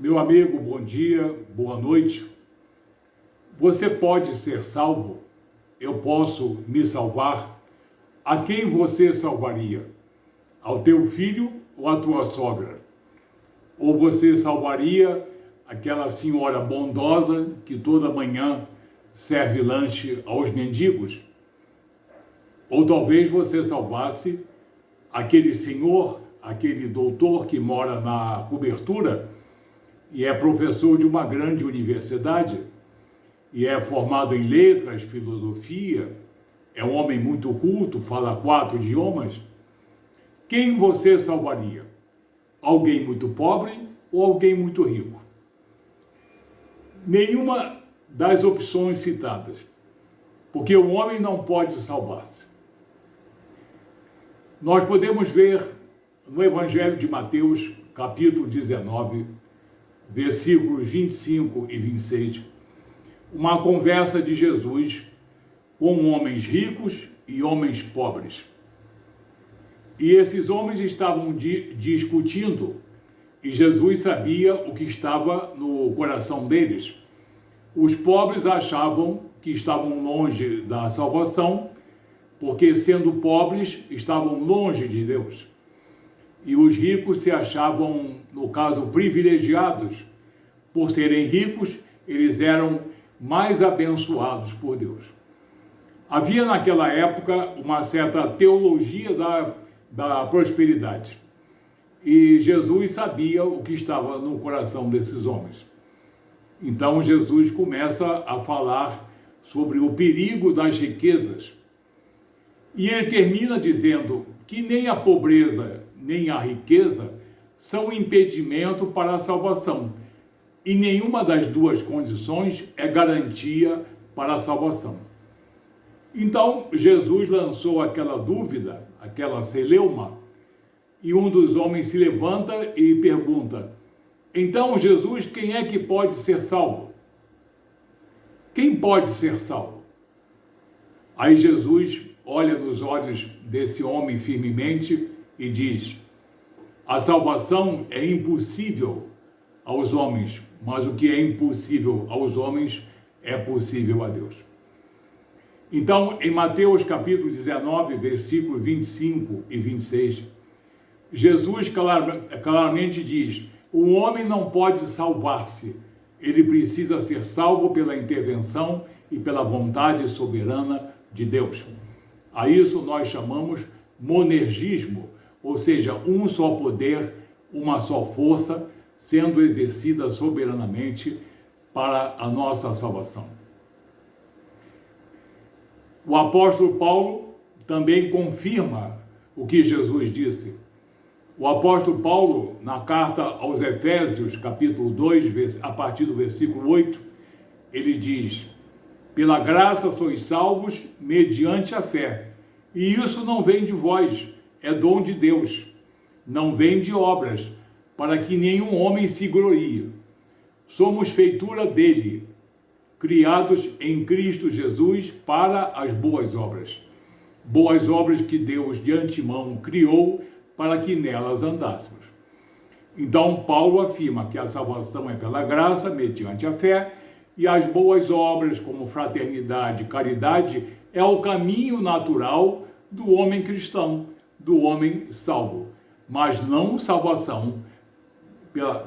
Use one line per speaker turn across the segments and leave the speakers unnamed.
Meu amigo, bom dia, boa noite. Você pode ser salvo? Eu posso me salvar? A quem você salvaria? Ao teu filho ou à tua sogra? Ou você salvaria aquela senhora bondosa que toda manhã serve lanche aos mendigos? Ou talvez você salvasse aquele senhor, aquele doutor que mora na cobertura e é professor de uma grande universidade e é formado em letras, filosofia, é um homem muito culto, fala 4 idiomas. Quem você salvaria? Alguém muito pobre ou alguém muito rico? Nenhuma das opções citadas, porque o homem não pode salvar-se. Nós podemos ver no Evangelho de Mateus, capítulo 19, versículos 25 e 26, uma conversa de Jesus com homens ricos e homens pobres. E esses homens estavam discutindo, e Jesus sabia o que estava no coração deles. Os pobres achavam que estavam longe da salvação, porque sendo pobres, estavam longe de Deus. E os ricos se achavam, no caso, privilegiados. Por serem ricos, eles eram mais abençoados por Deus. Havia naquela época uma certa teologia da prosperidade. E Jesus sabia o que estava no coração desses homens. Então Jesus começa a falar sobre o perigo das riquezas. E ele termina dizendo que nem a pobreza nem a riqueza são impedimento para a salvação. E nenhuma das duas condições é garantia para a salvação. Então, Jesus lançou aquela dúvida, aquela celeuma, e um dos homens se levanta e pergunta: então, Jesus, quem é que pode ser salvo? Quem pode ser salvo? Aí Jesus olha nos olhos desse homem firmemente e diz: a salvação é impossível aos homens, mas o que é impossível aos homens é possível a Deus. Então, em Mateus capítulo 19, versículos 25 e 26, Jesus claramente diz: o homem não pode salvar-se, ele precisa ser salvo pela intervenção e pela vontade soberana de Deus. A isso nós chamamos monergismo, ou seja, um só poder, uma só força, sendo exercida soberanamente para a nossa salvação. O apóstolo Paulo também confirma o que Jesus disse. O apóstolo Paulo, na carta aos Efésios, capítulo 2, a partir do versículo 8, ele diz: pela graça sois salvos mediante a fé, e isso não vem de vós, é dom de Deus, não vem de obras, para que nenhum homem se glorie. Somos feitura dele, criados em Cristo Jesus para as boas obras que Deus de antemão criou para que nelas andássemos. Então, Paulo afirma que a salvação é pela graça, mediante a fé, e as boas obras, como fraternidade e caridade, é o caminho natural do homem cristão, do homem salvo, mas não salvação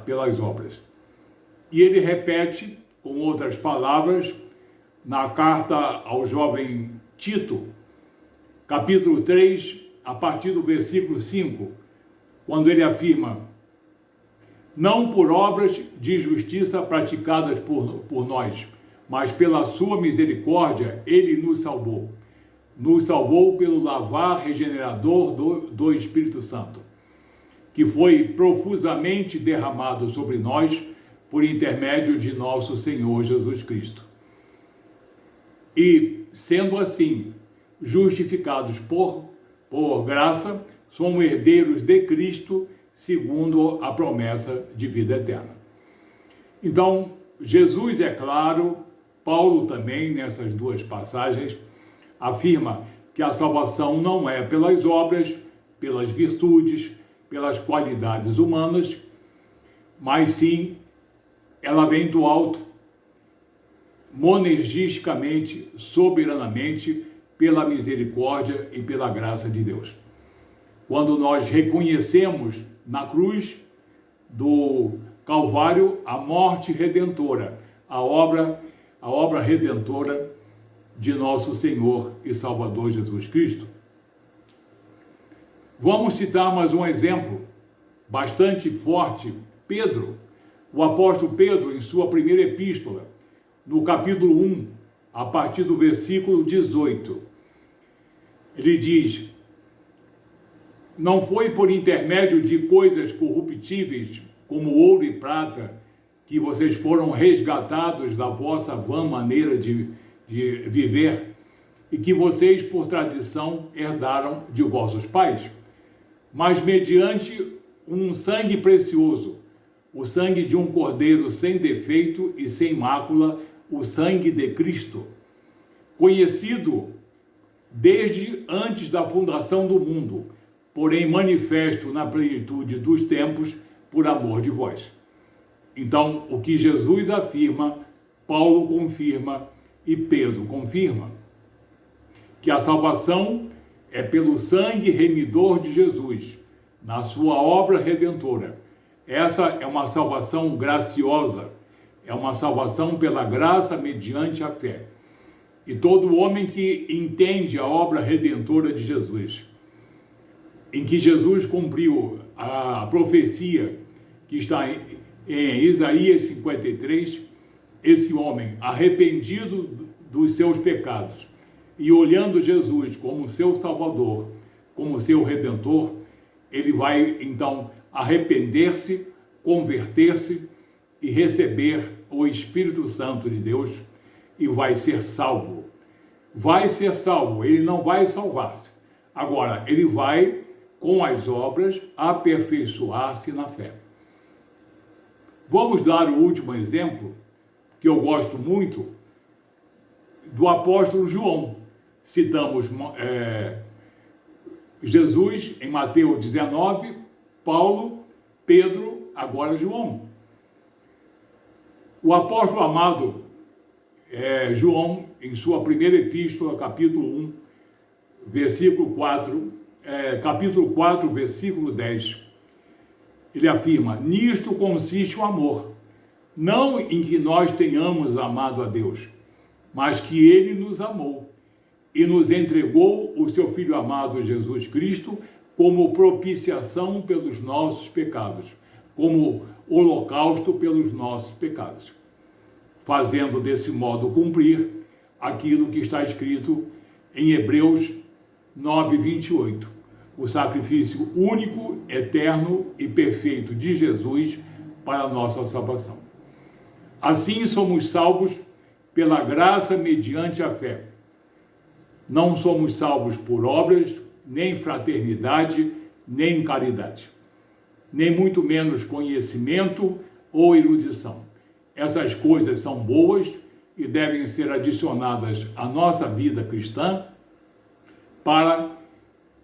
pelas obras. E ele repete, com outras palavras, na carta ao jovem Tito, capítulo 3, a partir do versículo 5, quando ele afirma: não por obras de justiça praticadas por nós, mas pela sua misericórdia ele nos salvou. Nos salvou pelo lavar regenerador do Espírito Santo, que foi profusamente derramado sobre nós por intermédio de nosso Senhor Jesus Cristo. E, sendo assim, justificados por graça, somos herdeiros de Cristo, segundo a promessa de vida eterna. Então, Jesus é claro, Paulo também, nessas duas passagens, afirma que a salvação não é pelas obras, pelas virtudes, pelas qualidades humanas, mas sim ela vem do alto, monergisticamente, soberanamente, pela misericórdia e pela graça de Deus. Quando nós reconhecemos na cruz do Calvário a morte redentora, a obra redentora de nosso Senhor e Salvador Jesus Cristo. Vamos citar mais um exemplo bastante forte, Pedro. O apóstolo Pedro, em sua primeira epístola, no capítulo 1, a partir do versículo 18, ele diz: não foi por intermédio de coisas corruptíveis, como ouro e prata, que vocês foram resgatados da vossa vã maneira de viver, e que vocês, por tradição, herdaram de vossos pais, mas mediante um sangue precioso, o sangue de um cordeiro sem defeito e sem mácula, o sangue de Cristo, conhecido desde antes da fundação do mundo, porém manifesto na plenitude dos tempos por amor de vós. Então, o que Jesus afirma, Paulo confirma e Pedro confirma, que a salvação é pelo sangue remidor de Jesus, na sua obra redentora. Essa é uma salvação graciosa, é uma salvação pela graça mediante a fé. E todo homem que entende a obra redentora de Jesus, em que Jesus cumpriu a profecia que está em Isaías 53, esse homem arrependido dos seus pecados e olhando Jesus como seu Salvador, como seu Redentor, ele vai então arrepender-se, converter-se e receber o Espírito Santo de Deus e vai ser salvo. Vai ser salvo, ele não vai salvar-se. Agora, ele vai, com as obras, aperfeiçoar-se na fé. Vamos dar o último exemplo, que eu gosto muito, do apóstolo João. Citamos Jesus em Mateus 19, Paulo, Pedro, agora João. O apóstolo amado João, em sua primeira epístola, capítulo 1, versículo 4, capítulo 4, versículo 10, ele afirma: nisto consiste o amor, não em que nós tenhamos amado a Deus, mas que ele nos amou e nos entregou o seu Filho amado Jesus Cristo como propiciação pelos nossos pecados, como holocausto pelos nossos pecados, fazendo desse modo cumprir aquilo que está escrito em Hebreus 9, 28. O sacrifício único, eterno e perfeito de Jesus para a nossa salvação. Assim somos salvos pela graça mediante a fé. Não somos salvos por obras, nem fraternidade, nem caridade, nem muito menos conhecimento ou erudição. Essas coisas são boas e devem ser adicionadas à nossa vida cristã para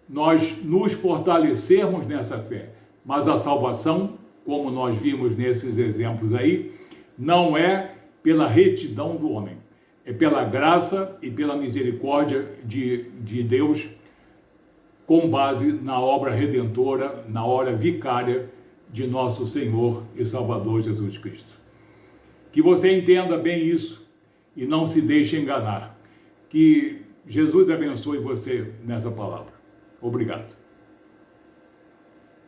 nós nos fortalecermos nessa fé. Mas a salvação, como nós vimos nesses exemplos aí, não é pela retidão do homem, é pela graça e pela misericórdia de Deus, com base na obra redentora, na obra vicária de nosso Senhor e Salvador Jesus Cristo. Que você entenda bem isso e não se deixe enganar. Que Jesus abençoe você nessa palavra. Obrigado.